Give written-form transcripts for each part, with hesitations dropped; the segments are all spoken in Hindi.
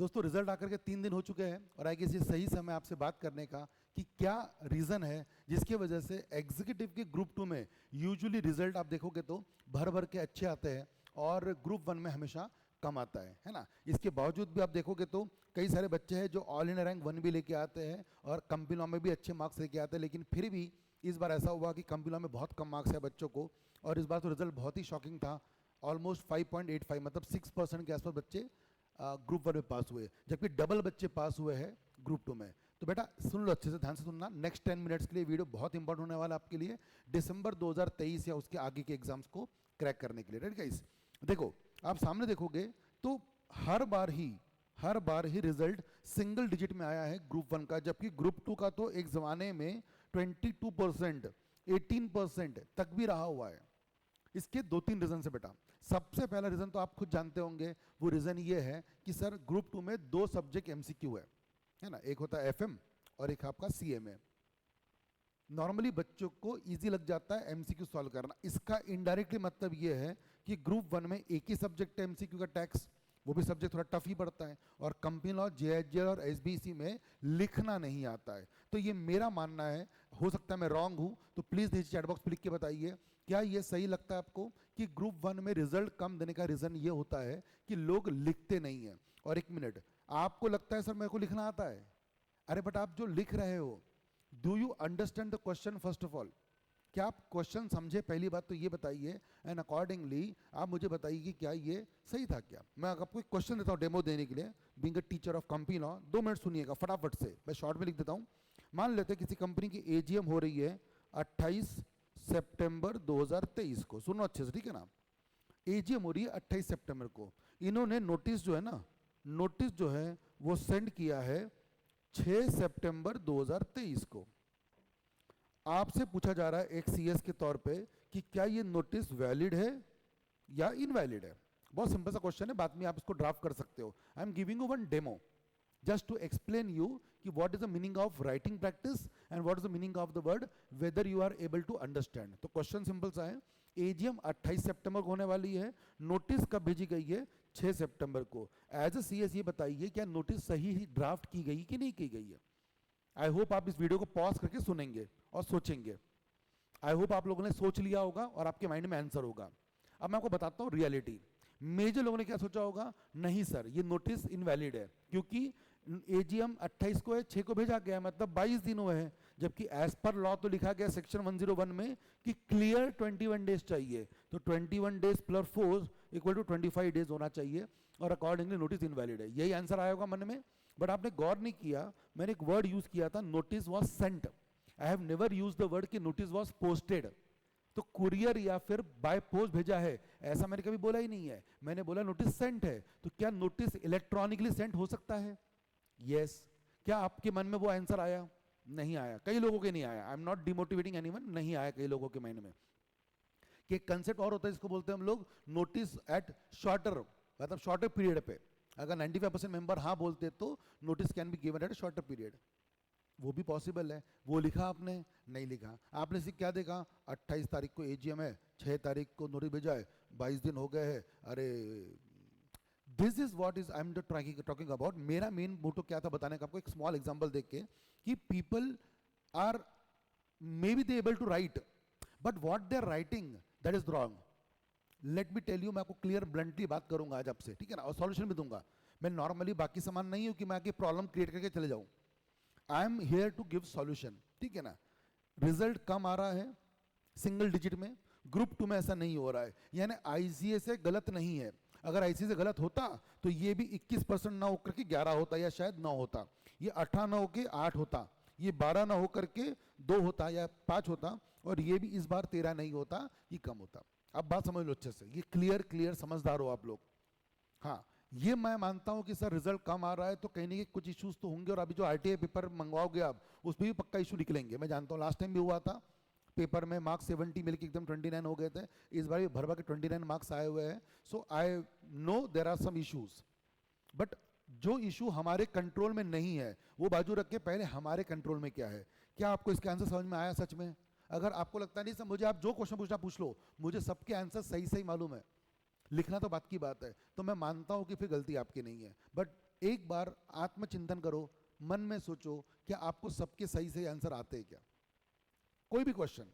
दोस्तों रिजल्ट आकर के 3 दिन हो चुके हैं और आई गेस ये सही समय आपसे बात करने का कि क्या रीज़न है जिसकी वजह से एग्जीक्यूटिव के ग्रुप 2 में यूजुअली रिजल्ट आप देखोगे तो भर भर के अच्छे आते हैं और ग्रुप 1 में हमेशा कम आता है ना। इसके बावजूद भी आप देखोगे तो कई सारे बच्चे हैं जो ऑल इंडिया रैंक 1 भी लेके आते हैं और कंपनी लॉ में भी अच्छे मार्क्स लेके आते हैं, लेकिन फिर भी इस बार ऐसा हुआ कि कंपनी लॉ में बहुत कम मार्क्स है बच्चों को। और इस बार तो रिजल्ट बहुत ही शॉकिंग था, ऑलमोस्ट 5.85 मतलब 6% के आसपास बच्चे ग्रुप 1 में पास हुए, जबकि डबल बच्चे पास हुए हैं ग्रुप 2 में। तो बेटा सुन लो, अच्छे से ध्यान से सुनना, नेक्स्ट 10 मिनट्स के लिए वीडियो बहुत इंपॉर्टेंट होने वाला आपके लिए दिसंबर 2023 या उसके आगे के एग्जाम्स को क्रैक करने के लिए। राइट गाइस, देखो आप सामने देखोगे तो हर बार ही रिजल्ट सिंगल डिजिट में आया है ग्रुप 1 का, जबकि ग्रुप 2 का तो एक जमाने में 22%, 18% तक भी रहा हुआ है। इसके 2-3 रीजन है बेटा। सबसे पहला रीजन तो आप खुद जानते होंगे, वो रीजन ये है कि सर ग्रुप 2 में 2 सब्जेक्ट एमसीक्यू है ना, एक होता है एफएम और एक आपका सीएमए। नॉर्मली बच्चों को इजी लग जाता है एमसीक्यू सॉल्व करना। इसका इनडायरेक्टली मतलब ये है कि ग्रुप 1 में एक ही सब्जेक्ट है एमसीक्यू का, टैक्स, वो भी सब्जेक्ट थोड़ा टफ ही पड़ता है, और कंपनी लॉ, जेएचजीएल और एसबीसी में लिखना नहीं आता है। तो ये मेरा मानना है, हो सकता है मैं रॉन्ग हूं, तो प्लीज़ नीचे चैट बॉक्स पे लिख के बताइए क्या ये सही लगता है आपको कि ग्रुप 1 में रिजल्ट कम देने का रीज़न ये होता है कि लोग लिखते नहीं हैं। और एक मिनट, आपको लगता है सर मेरे को लिखना आता है, अरे बट आप जो लिख रहे हो, do you understand the question? First of all, क्या आप क्वेश्चन समझे? पहली बात तो ये बताइए, एंड अकॉर्डिंगली आप मुझे बताइए कि क्या ये सही था क्या। मैं आपको एक क्वेश्चन देता हूँ डेमो देने के लिए, being a teacher of company law. 2 minute सुनिएगा फटाफट से, मैं शॉर्ट में लिख देता हूँ। मान लेते हैं किसी कंपनी की एजीएम हो रही है 28 सितंबर 2023 को, सुनो अच्छे से, ठीक है ना। एजीएम हो रही है 28 सितंबर को। इन्होंने नोटिस जो है ना, नोटिस जो है वो सेंड किया है 6 सितंबर 2023 को। आपसे पूछा जा रहा है एक सीएस के तौर पे कि क्या ये नोटिस वैलिड है या इनवैलिड है। बहुत सिंपल सा क्वेश्चन है, बाद में आप इसको ड्राफ्ट कर सकते हो। I am giving you one demo just to explain you कि what is the meaning of writing practice and what is the meaning of the word, whether you are able to understand. तो क्वेश्चन सिंपल सा है, एजीएम 28 सितंबर को होने वाली है, नोटिस कब भेजी गई है? 6 सितंबर को। एज अ सीएस ये बताइए क्या नोटिस सही ही ड्राफ्ट की गई कि नहीं की गई है। आई होप आप इस वीडियो को पॉज करके सुनेंगे और सोचेंगे। आई होप आप लोगों ने सोच लिया होगा और आपके माइंड में आंसर होगा। अब मैं आपको बताता हूं रियलिटी। मेजर लोगों ने क्या सोचा होगा, नहीं सर ये नोटिस इनवैलिड है, क्योंकि एजीएम 28 को है, 6 को भेजा गया, मतलब 22 दिन हुए हैं, जबकि एज पर लॉ तो लिखा गया सेक्शन 101 में कि क्लियर 21 डेज चाहिए। तो 21 days plus 4 equal to 25 days होना चाहिए, और अकॉर्डिंगली नोटिस इनवैलिड है। यही आंसर आया होगा मन में, बट आपने गौर नहीं किया। मैंने एक वर्ड यूज किया था, notice was sent. I have never use the word कि नोटिस वॉज पोस्टेड। तो कुरियर या फिर बाय पोस्ट भेजा है ऐसा मैंने कभी बोला ही नहीं है। मैंने बोला नोटिस सेंट है। तो क्या नोटिस इलेक्ट्रॉनिकली सेंट हो सकता है? यस। क्या आपके मन में वो आंसर आया? नहीं आया, कई लोगों के नहीं आया। आई एम नॉट डिमोटिवेटिंग एनीवन, नहीं आया कई लोगों के माइंड में। कि एक कंसेप्ट और होता है, इसको बोलते हैं हम लोग नोटिस एट शॉर्टर, मतलब शॉर्टर पीरियड पे। अगर 95% मेंबर हाँ बोलते तो notice can be given at shorter period, वो भी पॉसिबल है। वो लिखा आपने? नहीं लिखा। आपने सिर्फ क्या देखा, 28 तारीख को एजीएम है, 6 तारीख को नोटिस भेजा है, 22 दिन हो गए हैं। अरे this is what is I am talking about. मेरा मेन मोटो क्या था बताने का आपको, एक स्मॉल एग्जांपल देख के, कि people are maybe they able to write, but what they are writing that is wrong. Let me tell you, मैं आपको क्लियर ब्लंटली बात करूंगा आज आपसे, ठीक है ना, और सॉल्यूशन भी दूंगा। मैं नॉर्मली बाकी सामान नहीं हूं कि मैं आके प्रॉब्लम क्रिएट करके चले जाऊं। I am here to give solution, ठीक है ना। रिजल्ट कम आ रहा है सिंगल डिजिट में, ग्रुप 2 में ऐसा नहीं हो रहा है, यानी आईसीए से गलत नहीं है। अगर आईसीए से गलत होता तो ये भी 21% ना होकर के 11 होता, या शायद 9 होता, ये 18 ना होकर 8 होता, ये 12 ना होकर के 2 होता या 5 होता, और ये भी इस बार 13 नहीं होता, ये कम होता। अब बात समझ लो अच्छे से, ये क्लियर समझदार हो आप लोग। हाँ, ये मैं मानता हूं कि सर रिजल्ट कम आ रहा है तो कहीं ना कहीं कुछ इश्यूज तो होंगे, और अभी जो आरटीआई पेपर मंगवाओगे आप उसमें भी पक्का इशू निकलेंगे। मैं जानता हूं लास्ट टाइम भी हुआ था, पेपर में मार्क्स 70 मिलकर एकदम 29 हो गए थे। इस बार भी भर भर के 29 मार्क्स आए हुए हैं। So I know there are some issues, but जो इशू हमारे कंट्रोल में नहीं है वो बाजू रख के पहले हमारे कंट्रोल में क्या है। क्या आपको इसके आंसर समझ में आया सच में? अगर आपको लगता नहीं सर मुझे आप जो क्वेश्चन पूछना पूछ लो, मुझे सबके आंसर सही मालूम है, लिखना तो बात की बात है, तो मैं मानता हूं कि फिर गलती आपकी नहीं है। बट एक बार आत्मचिंतन करो, मन में सोचो क्या आपको सबके सही सही आंसर आते हैं क्या। कोई भी क्वेश्चन,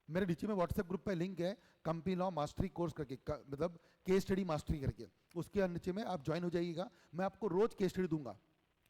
मेरे नीचे में व्हाट्सएप ग्रुप पे लिंक है कंपनी लॉ मास्टरी कोर्स करके, मतलब केस स्टडी मास्टरी करके, उसके नीचे में आप ज्वाइन हो जाइएगा। मैं आपको रोज केस स्टडी दूंगा,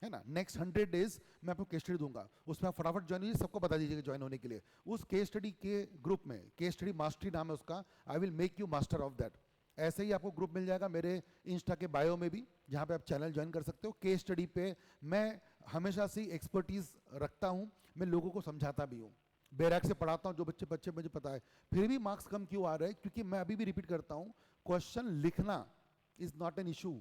है ना, नेक्स्ट 100 डेज मैं आपको केस स्टडी दूंगा, उसमें आप फटाफट ज्वाइन होइए, सबको बता दीजिएगा ज्वाइन होने के लिए। उस केस स्टडी के ग्रुप में, केस स्टडी मास्टरी नाम है उसका, I will make you master of that. ऐसे ही आपको ग्रुप मिल जाएगा मेरे इंस्टा के बायो में भी, जहाँ पे आप चैनल ज्वाइन कर सकते हो। केस स्टडी पे मैं हमेशा से एक्सपर्टीज रखता हूँ, मैं लोगों को समझाता भी हूँ, बैराक से पढ़ाता हूँ, जो बच्चे बच्चे मुझे पता है। फिर भी मार्क्स कम क्यों आ रहे हैं? क्योंकि मैं अभी भी रिपीट करता हूँ, क्वेश्चन लिखना इज नॉट एन इशू।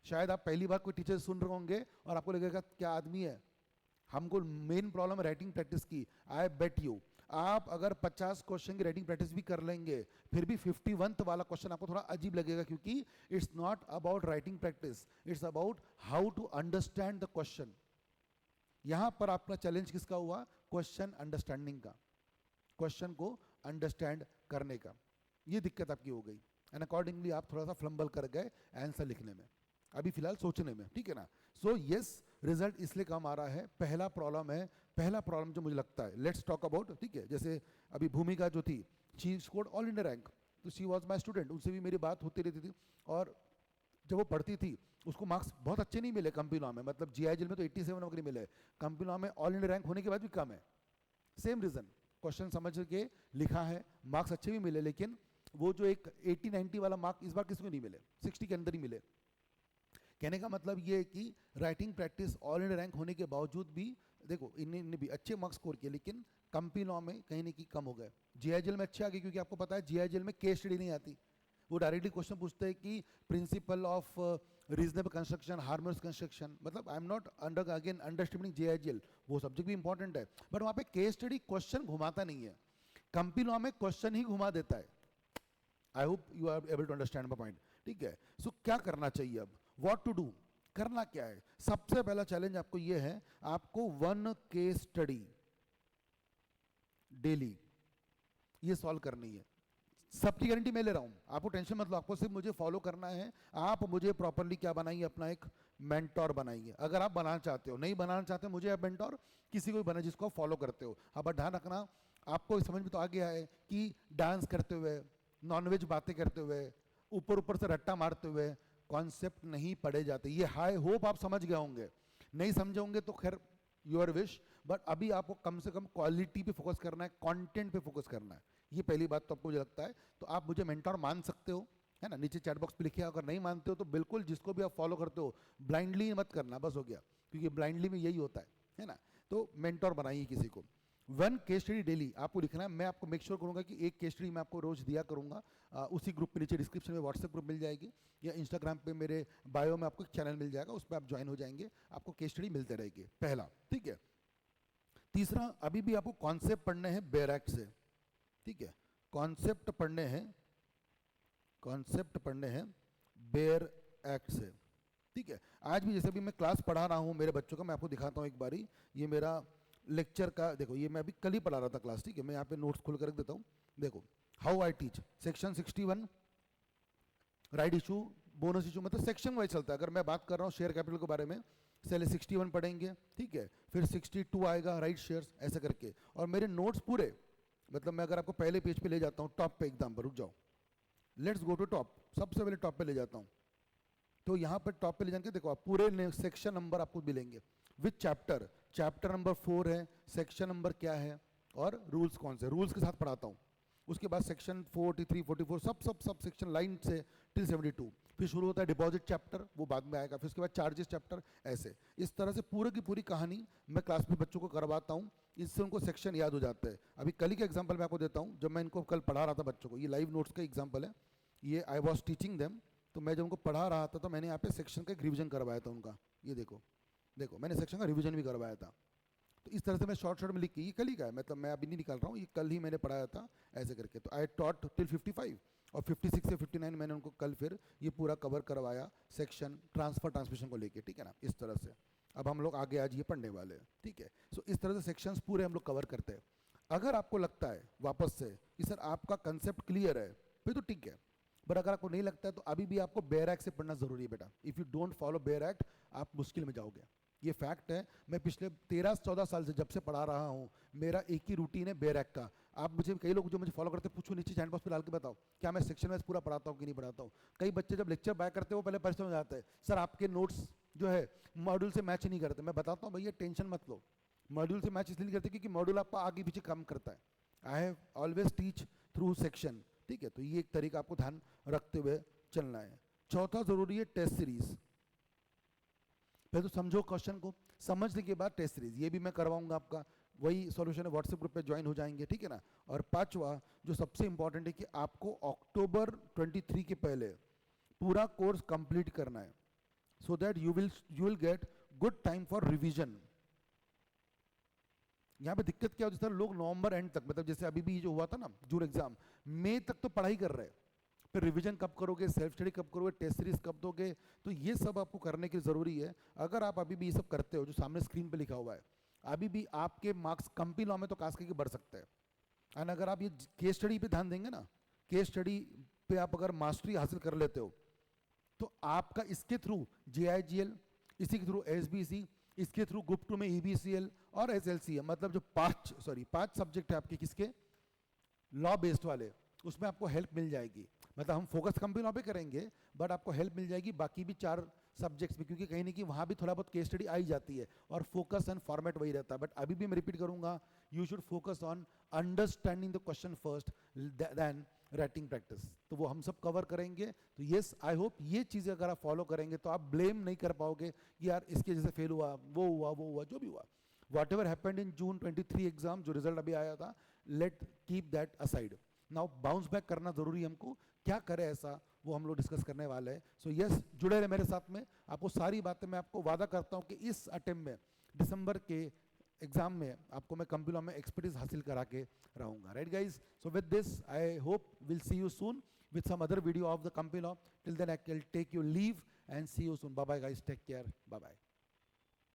शायद आप पहली बार कोई टीचर सुन रहे होंगे और आपको लगेगा क्या आदमी है, हमको मेन प्रॉब्लम राइटिंग प्रैक्टिस की। आई बेट यू, आप अगर 50 क्वेश्चन की राइटिंग प्रैक्टिस भी कर लेंगे, फिर भी 51th वाला क्वेश्चन आपको थोड़ा अजीब लगेगा, क्योंकि it's not about writing practice, it's about how to understand the question. यहां पर आपका चैलेंज किसका हुआ? क्वेश्चन अंडरस्टैंडिंग का, क्वेश्चन को अंडरस्टैंड करने का, ये दिक्कत आपकी हो गई, एंड अकॉर्डिंगली आप थोड़ा सा फ्लम्बल कर गए आंसर लिखने में, अभी फिलहाल सोचने में, ठीक है ना। सो यस, रिजल्ट इसलिए कम आ रहा है। पहला प्रॉब्लम है, पहला प्रॉब्लम जो मुझे लगता है, लेट्स टॉक अबाउट, ठीक है। जैसे अभी भूमिका जो थी, she scored all India rank, तो शी वॉज माई स्टूडेंट, उनसे भी मेरी बात होती रहती थी, और जब वो पढ़ती थी उसको मार्क्स बहुत अच्छे नहीं मिले कंपनी लॉ में, मतलब जीआईएल में तो 87 वगैरह मिले, कंपनी लॉ में ऑल इंडिया रैंक होने के बाद भी कम है। सेम रीजन, क्वेश्चन समझ के लिखा है, मार्क्स अच्छे भी मिले, लेकिन वो जो एक 80-90 वाला मार्क इस बार किसको नहीं मिले, 60 के अंदर ही मिले। कहने का मतलब ये है कि writing practice all India rank होने के बावजूद भी, देखो इन्हें भी अच्छे मार्क्स स्कोर किए, लेकिन कंपनी लॉ में कहीं ना कहीं कम हो गए। जीआईएल में अच्छे आ गए, क्योंकि आपको पता है जीआईएल में केस स्टडी नहीं आती, वो डायरेक्टली क्वेश्चन पूछते हैं कि principle of reasonable construction, harmonious construction, मतलब I am not under again understanding GIL, वो सब्जेक्ट भी इंपॉर्टेंट है, बट वहाँ पे केस स्टडी क्वेश्चन घुमाता नहीं है, कंपनी लॉ में क्वेश्चन ही घुमा देता है। I hope you are able to understand my point, ठीक है। सो क्या करना चाहिए अब, व्हाट टू डू, करना क्या है? सबसे पहला चैलेंज आपको ये है, आपको 1 केस स्टडी डेली ये सॉल्व करनी है। सबकी गारंटी मैं ले रहा हूं, आपको टेंशन मत लो, आपको सिर्फ मुझे फॉलो करना है। आप मुझे प्रॉपरली क्या बनाइए, अपना एक मेंटोर बनाइए, अगर आप बनाना चाहते हो। नहीं बनाना चाहते मुझे आप मेंटोर किसी को भी बना जिसको आप फॉलो करते हो। हाँ, बट ध्यान रखना, आपको समझ में तो आ गया है कि डांस करते हुए, नॉनवेज बातें करते हुए, ऊपर ऊपर से रट्टा मारते हुए कॉन्सेप्ट नहीं पढ़े जाते। ये हाई होप आप समझ गए होंगे, नहीं समझे होंगे तो खैर योर विश, बट अभी आपको कम से कम क्वालिटी पे फोकस करना है, कंटेंट पे फोकस करना है। ये पहली बात तो आपको मुझे लगता है। तो आप मुझे मेंटोर मान सकते हो, है ना, नीचे चैट बॉक्स पे लिखिए। अगर नहीं मानते हो तो बिल्कुल जिसको भी आप फॉलो करते हो ब्लाइंडली मत करना, बस हो गया, क्योंकि ब्लाइंडली में यही होता है ना। तो मेंटोर बनाइए किसी को। 1 केस स्टडी डेली आपको लिखना है। मैं आपको मेक श्योर करूंगा कि एक केस स्टडी मैं आपको रोज दिया करूंगा। उसी ग्रुप पे नीचे डिस्क्रिप्शन में व्हाट्सएप ग्रुप मिल जाएगी, या इंस्टाग्राम पे मेरे बायो में आपको एक चैनल मिल जाएगा, उस पर आप ज्वाइन हो जाएंगे, आपको केस स्टडी मिलते रहेगी। पहला, ठीक है। तीसरा, अभी भी आपको कॉन्सेप्ट पढ़ने हैं बैराक से, ठीक है, कॉन्सेप्ट पढ़ने हैं, कॉन्सेप्ट पढ़ने हैं बेयर एक्ट से, ठीक है। आज भी जैसे भी मैं क्लास पढ़ा रहा हूं मेरे बच्चों का, मैं आपको दिखाता हूं एक बारी, ये मेरा लेक्चर का, देखो ये मैं अभी कल ही पढ़ा रहा था क्लास, ठीक है। मैं यहाँ पे नोट्स खोल कर रख देता हूँ, देखो, how I teach, section 61 right issue, bonus issue, मतलब सेक्शन वाइज चलता है। अगर मैं बात कर रहा हूँ शेयर कैपिटल के बारे में, पहले 61 पढ़ेंगे, ठीक है, फिर 62 आएगा राइट शेयर्स, ऐसे करके। और मेरे नोट्स पूरे, मतलब मैं अगर आपको पहले पेज पे ले जाता हूँ, टॉप पे एकदम पर, रुक जाओ, लेट्स गो टू टॉप, सबसे पहले टॉप पे ले जाता हूँ। तो यहाँ पर टॉप पे ले जाके देखो, आप पूरे सेक्शन नंबर आपको मिलेंगे, विथ चैप्टर, चैप्टर नंबर 4 है, सेक्शन नंबर क्या है, और रूल्स कौन से, रूल्स के साथ पढ़ाता हूँ। उसके बाद सेक्शन 43, 44 सब सब सब सेक्शन लाइन से टिल 72। फिर शुरू होता है डिपॉजिट चैप्टर, वो बाद में आएगा। फिर उसके बाद चार्जेस चैप्टर, ऐसे इस तरह से पूरे की पूरी कहानी मैं क्लास में बच्चों को करवाता हूँ। इससे उनको सेक्शन याद हो जाता है। अभी कल ही का एग्जाम्पल मैं आपको देता हूँ, जब मैं इनको कल पढ़ा रहा था बच्चों को, ये लाइव नोट्स का एग्जाम्पल है, ये आई वॉज टीचिंग देम। तो मैं जब उनको पढ़ा रहा था तो मैंने यहाँ पे सेक्शन का एक रिविजन करवाया था उनका, ये देखो, देखो मैंने सेक्शन का रिविजन भी करवाया था। तो इस तरह से मैं शॉर्ट शॉर्ट में लिख के, ये कल ही का है, मतलब मैं अभी नहीं निकाल रहा हूँ, ये कल ही मैंने पढ़ाया था, ऐसे करके। तो आई टॉट टिल 55, और 56 से 59 मैंने उनको कल फिर ये पूरा कवर करवाया, सेक्शन ट्रांसफर ट्रांसमिशन को लेके, ठीक है ना, इस तरह से। अब हम लोग आगे आज ये पढ़ने वाले हैं, ठीक है। सो इस तरह से सेक्शंस पूरे हम लोग कवर करते हैं। अगर आपको लगता है वापस से कि सर आपका कंसेप्ट क्लियर है, फिर तो ठीक है, बट अगर आपको नहीं लगता है तो अभी भी आपको बेयर एक्ट से पढ़ना जरूरी है बेटा। If you don't follow bare act आप मुश्किल में जाओगे, ये फैक्ट है। मैं पिछले 13-14 साल से जब से पढ़ा रहा हूँ, मेरा एक ही रूटीन है बेयर एक्ट का। आप मुझे, कई लोग जो मुझे फॉलो करते हैं, पूछो नीचे चैट बॉक्स पे डाल के बताओ क्या मैं सेक्शन वाइज पूरा पढ़ाता हूँ कि नहीं पढ़ाता हूँ। कई बच्चे जब लेक्चर बैक करते हैं वो पहले परेशान हो जाते हैं, सर आपके नोट्स जो है मॉड्यूल से मैच नहीं करते। मैं बताता हूँ भैया टेंशन मत लो, मॉड्यूल से मैच इसलिए नहीं करते क्योंकि मॉड्यूल आपका आगे पीछे काम करता है। I have always teach through section, ठीक है। तो ये एक तरीका आपको ध्यान रखते हुए चलना है। चौथा जरूरी है टेस्ट सीरीज। पहले तो समझो क्वेश्चन को, समझने के बाद टेस्ट सीरीज, ये भी मैं करवाऊंगा आपका, वही सॉल्यूशन है, व्हाट्सएप ग्रुप पे ज्वाइन हो जाएंगे, ठीक है ना। और पांचवा जो सबसे इंपॉर्टेंट है कि आपको अक्टूबर 23 के पहले पूरा कोर्स कंप्लीट करना है, so that you will get good time for revision. यहाँ पे दिक्कत क्या होती है सर, लोग नवंबर एंड तक, मतलब जैसे अभी भी जो हुआ था ना जून एग्जाम, मई तक तो पढ़ाई कर रहे हैं, फिर रिवीजन कब करोगे, सेल्फ स्टडी कब करोगे, टेस्ट सीरीज कब दोगे। तो ये सब आपको करने की जरूरी है। अगर आप अभी भी ये सब करते हो जो सामने स्क्रीन पे लिखा हुआ है, अभी भी आपके मार्क्स कंपनी लॉ में तो खास करके बढ़ सकते हैं। एंड अगर आप ये केस स्टडी पे ध्यान देंगे ना, केस स्टडी पे आप अगर मास्टरी हासिल कर लेते हो तो आपका इसके थ्रू JIGL, इसी के थ्रू SBC, इसके थ्रू ग्रुप 2 में EBCL और SLC है, मतलब जो पांच सब्जेक्ट है आपके किसके, लॉ बेस्ड वाले, उसमें आपको हेल्प मिल जाएगी। मतलब हम फोकस कंपनी लॉ पे करेंगे बट आपको हेल्प मिल जाएगी बाकी भी 4 सब्जेक्ट्स में, क्योंकि कहीं ना कहीं वहाँ भी थोड़ा बहुत केस स्टडी आई जाती है और फोकस एंड फॉर्मेट वही रहता है। बट अभी भी मैं रिपीट करूंगा, you should focus on understanding the question first then writing practice. तो वो हम सब कवर करेंगे। तो येस, आई होप ये चीज़ें अगर आप फॉलो करेंगे तो आप ब्लेम नहीं कर पाओगे कि यार इसके जैसे फेल हुआ, वो हुआ, जो भी हुआ, whatever happened in June 23 exam, जो रिजल्ट अभी आया था, let keep that aside. Now bounce back करना जरूरी है हमको, क्या करें ऐसा वो हम लोग डिस्कस करने वाले हैं। सो यस, जुड़े रहे मेरे साथ में, आपको सारी बातें मैं आपको वादा करता हूँ कि इस अटेम्प्ट में दिसंबर के एग्जाम में आपको मैं कंप्यूटर में एक्सपर्टीज हासिल करा के रहूंगा। Right guys, so with this I hope will see you soon with some other video of the company law. Till then I will take your leave and see you soon. Bye bye guys, take care, bye bye.